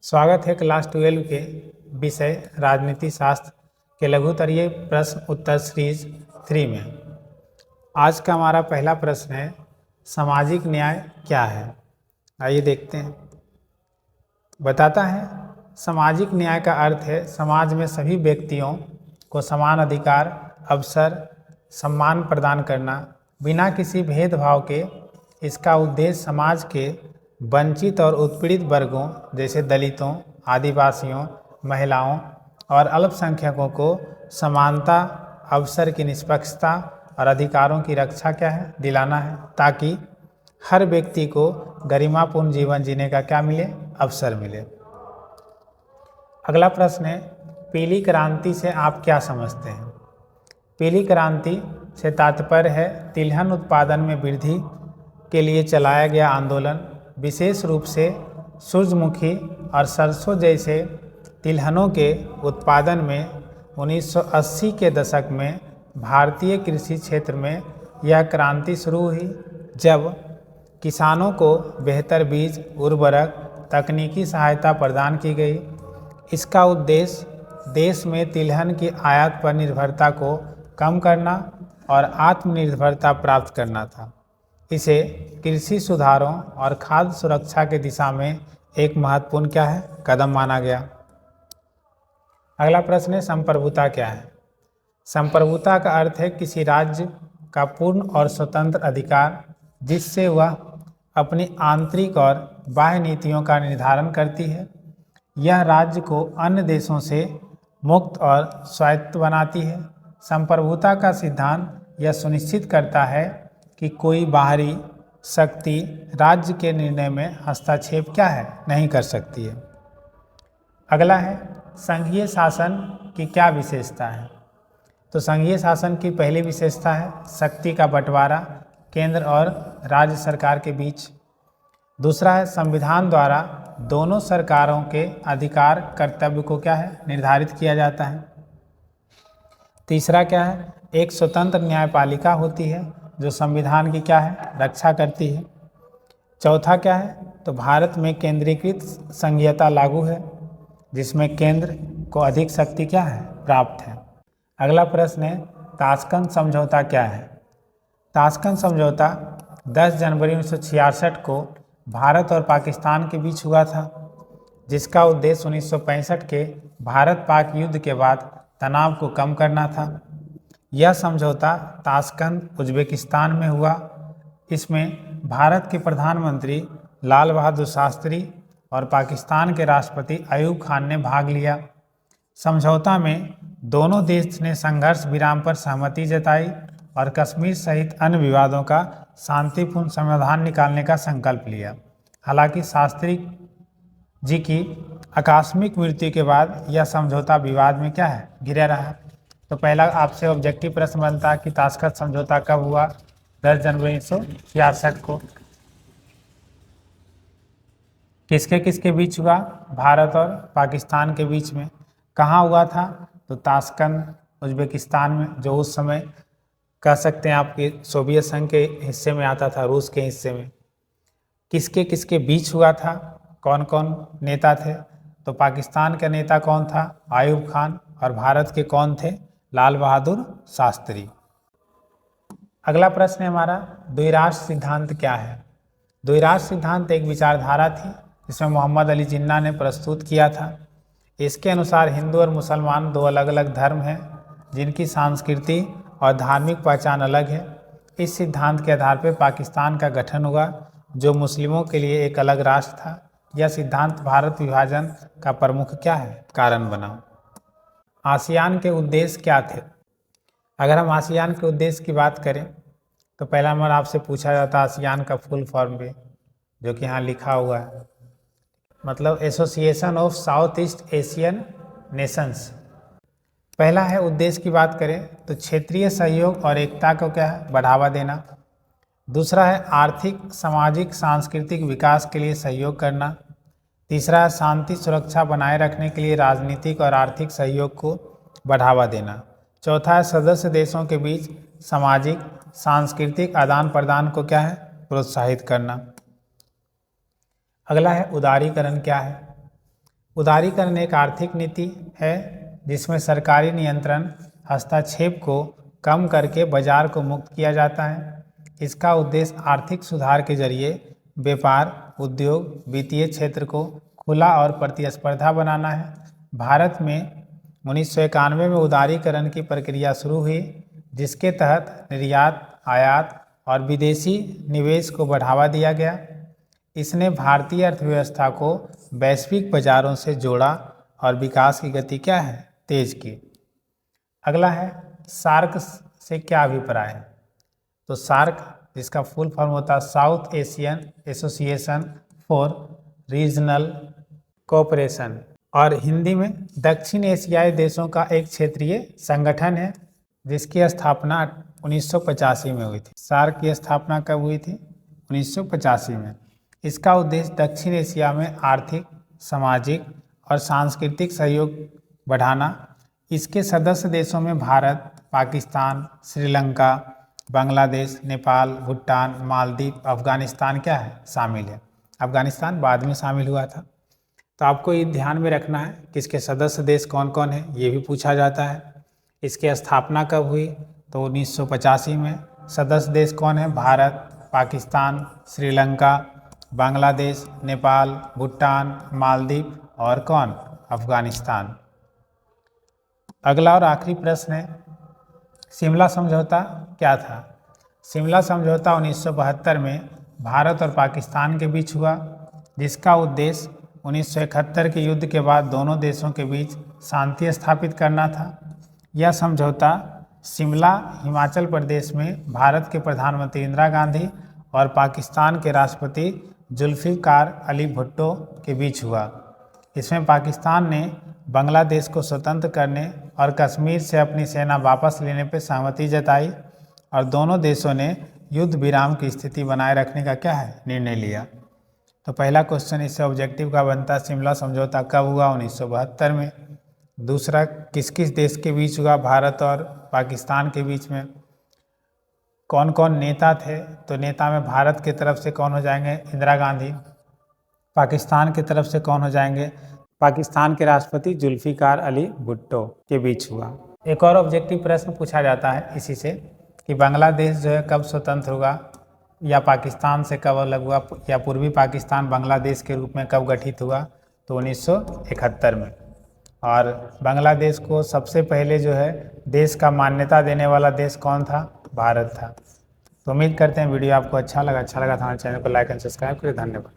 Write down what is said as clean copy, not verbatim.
स्वागत है क्लास 12 के विषय राजनीति शास्त्र के लघुतरीय प्रश्न उत्तर सीरीज 3 में। आज का हमारा पहला प्रश्न है, सामाजिक न्याय क्या है। आइए देखते हैं। बताता है, सामाजिक न्याय का अर्थ है समाज में सभी व्यक्तियों को समान अधिकार, अवसर, सम्मान प्रदान करना बिना किसी भेदभाव के। इसका उद्देश्य समाज के वंचित और उत्पीड़ित वर्गों जैसे दलितों, आदिवासियों, महिलाओं और अल्पसंख्यकों को समानता, अवसर की निष्पक्षता और अधिकारों की रक्षा दिलाना है, ताकि हर व्यक्ति को गरिमापूर्ण जीवन जीने का अवसर मिले। अगला प्रश्न है, पीली क्रांति से आप क्या समझते हैं। पीली क्रांति से तात्पर्य है तिलहन उत्पादन में वृद्धि के लिए चलाया गया आंदोलन। विशेष रूप से सूरजमुखी और सरसों जैसे तिलहनों के उत्पादन में 1980 के दशक में भारतीय कृषि क्षेत्र में यह क्रांति शुरू हुई, जब किसानों को बेहतर बीज, उर्वरक, तकनीकी सहायता प्रदान की गई। इसका उद्देश्य देश में तिलहन की आयात पर निर्भरता को कम करना और आत्मनिर्भरता प्राप्त करना था। इसे कृषि सुधारों और खाद्य सुरक्षा की दिशा में एक महत्वपूर्ण कदम माना गया। अगला प्रश्न है, संप्रभुता क्या है। संप्रभुता का अर्थ है किसी राज्य का पूर्ण और स्वतंत्र अधिकार, जिससे वह अपनी आंतरिक और बाह्य नीतियों का निर्धारण करती है। यह राज्य को अन्य देशों से मुक्त और स्वायत्त बनाती है। संप्रभुता का सिद्धांत यह सुनिश्चित करता है कि कोई बाहरी शक्ति राज्य के निर्णय में हस्तक्षेप नहीं कर सकती है। अगला है, संघीय शासन की क्या विशेषता है। तो संघीय शासन की पहली विशेषता है शक्ति का बंटवारा केंद्र और राज्य सरकार के बीच। दूसरा है, संविधान द्वारा दोनों सरकारों के अधिकार कर्तव्य को निर्धारित किया जाता है। तीसरा है, एक स्वतंत्र न्यायपालिका होती है जो संविधान की रक्षा करती है। चौथा है, तो भारत में केंद्रीकृत संघीयता लागू है, जिसमें केंद्र को अधिक शक्ति प्राप्त है। अगला प्रश्न है, ताशकंद समझौता क्या है। ताशकंद समझौता 10 जनवरी 1966 को भारत और पाकिस्तान के बीच हुआ था, जिसका उद्देश्य 1965 के भारत पाक युद्ध के बाद तनाव को कम करना था। यह समझौता ताशकंद, उज्बेकिस्तान में हुआ। इसमें भारत के प्रधानमंत्री लाल बहादुर शास्त्री और पाकिस्तान के राष्ट्रपति अयूब खान ने भाग लिया। समझौता में दोनों देश ने संघर्ष विराम पर सहमति जताई और कश्मीर सहित अन्य विवादों का शांतिपूर्ण समाधान निकालने का संकल्प लिया। हालांकि शास्त्री जी की आकस्मिक मृत्यु के बाद यह समझौता विवाद में घिरा रहा। तो पहला आपसे ऑब्जेक्टिव प्रश्न बनता है कि ताशकंद समझौता कब हुआ। 10 जनवरी 1966 को। किसके किसके बीच हुआ? भारत और पाकिस्तान के बीच में। कहाँ हुआ था? तो ताशकंद, उज्बेकिस्तान में, जो उस समय कह सकते हैं आपके सोवियत संघ के हिस्से में आता था, रूस के हिस्से में। किसके किसके बीच हुआ था? कौन कौन नेता थे? तो पाकिस्तान का नेता कौन था? अयूब खान। और भारत के कौन थे? लाल बहादुर शास्त्री। अगला प्रश्न है हमारा, द्विराष्ट्र सिद्धांत क्या है। द्विराष्ट्र सिद्धांत एक विचारधारा थी जिसमें मोहम्मद अली जिन्ना ने प्रस्तुत किया था। इसके अनुसार हिंदू और मुसलमान दो अलग अलग धर्म हैं, जिनकी सांस्कृति और धार्मिक पहचान अलग है। इस सिद्धांत के आधार पर पाकिस्तान का गठन हुआ, जो मुस्लिमों के लिए एक अलग राष्ट्र था। यह सिद्धांत भारत विभाजन का प्रमुख कारण बना। आसियान के उद्देश्य क्या थे? अगर हम आसियान के उद्देश्य की बात करें तो पहला नंबर आपसे पूछा जाता है आसियान का फुल फॉर्म भी, जो कि यहाँ लिखा हुआ है, मतलब association of south east Asian Nations. पहला है उद्देश्य की बात करें तो क्षेत्रीय सहयोग और एकता को बढ़ावा देना। दूसरा है आर्थिक, सामाजिक, सांस्कृतिक विकास के लिए सहयोग करना। तीसरा है शांति सुरक्षा बनाए रखने के लिए राजनीतिक और आर्थिक सहयोग को बढ़ावा देना। चौथा है सदस्य देशों के बीच सामाजिक, सांस्कृतिक आदान प्रदान को प्रोत्साहित करना। अगला है उदारीकरण क्या है। उदारीकरण एक आर्थिक नीति है जिसमें सरकारी नियंत्रण हस्तक्षेप को कम करके बाजार को मुक्त किया जाता है। इसका उद्देश्य आर्थिक सुधार के जरिए व्यापार, उद्योग, वित्तीय क्षेत्र को खुला और प्रतिस्पर्धा बनाना है। भारत में 1991 में उदारीकरण की प्रक्रिया शुरू हुई, जिसके तहत निर्यात, आयात और विदेशी निवेश को बढ़ावा दिया गया। इसने भारतीय अर्थव्यवस्था को वैश्विक बाजारों से जोड़ा और विकास की गति क्या है, तेज की। अगला है सार्क से क्या अभिप्राय है। तो सार्क, जिसका फुल फॉर्म होता है south Asian association for regional cooperation, और हिंदी में दक्षिण एशियाई देशों का एक क्षेत्रीय संगठन है, जिसकी स्थापना 1985 में हुई थी। सार्क की स्थापना कब हुई थी? 1985 में। इसका उद्देश्य दक्षिण एशिया में आर्थिक, सामाजिक और सांस्कृतिक सहयोग बढ़ाना। इसके सदस्य देशों में भारत, पाकिस्तान, श्रीलंका, बांग्लादेश, नेपाल, भूटान, मालदीव, अफगानिस्तान क्या है, शामिल है। अफगानिस्तान बाद में शामिल हुआ था। तो आपको ये ध्यान में रखना है कि इसके सदस्य देश कौन कौन है, ये भी पूछा जाता है। इसकी स्थापना कब हुई? तो 1985 में। सदस्य देश कौन है? भारत, पाकिस्तान, श्रीलंका, बांग्लादेश, नेपाल, भूटान, मालदीव और कौन? अफगानिस्तान। अगला और आखिरी प्रश्न है, शिमला समझौता क्या था? शिमला समझौता 1972 में भारत और पाकिस्तान के बीच हुआ, जिसका उद्देश्य 1971 के युद्ध के बाद दोनों देशों के बीच शांति स्थापित करना था। यह समझौता शिमला, हिमाचल प्रदेश में भारत के प्रधानमंत्री इंदिरा गांधी और पाकिस्तान के राष्ट्रपति जुल्फ़िकार अली भुट्टो के बीच हुआ। इसमें पाकिस्तान ने बांग्लादेश को स्वतंत्र करने और कश्मीर से अपनी सेना वापस लेने पर सहमति जताई, और दोनों देशों ने युद्ध विराम की स्थिति बनाए रखने का क्या है, निर्णय लिया। तो पहला क्वेश्चन इससे ऑब्जेक्टिव का बनता है, शिमला समझौता कब हुआ? 1972 में। दूसरा, किस किस देश के बीच हुआ? भारत और पाकिस्तान के बीच में। कौन कौन नेता थे? तो नेता में भारत की तरफ से कौन हो जाएंगे? इंदिरा गांधी। पाकिस्तान की तरफ से कौन हो जाएंगे? पाकिस्तान के राष्ट्रपति जुल्फ़िकार अली भुट्टो के बीच हुआ। एक और ऑब्जेक्टिव प्रश्न पूछा जाता है इसी से कि बांग्लादेश जो है कब स्वतंत्र होगा, या पाकिस्तान से कब अलग हुआ, या पूर्वी पाकिस्तान बांग्लादेश के रूप में कब गठित हुआ? तो 1971 में। और बांग्लादेश को सबसे पहले जो है देश का मान्यता देने वाला देश कौन था? भारत था। तो उम्मीद करते हैं वीडियो आपको अच्छा लगा तो हमारे चैनल को लाइक एंड सब्सक्राइब करें। धन्यवाद।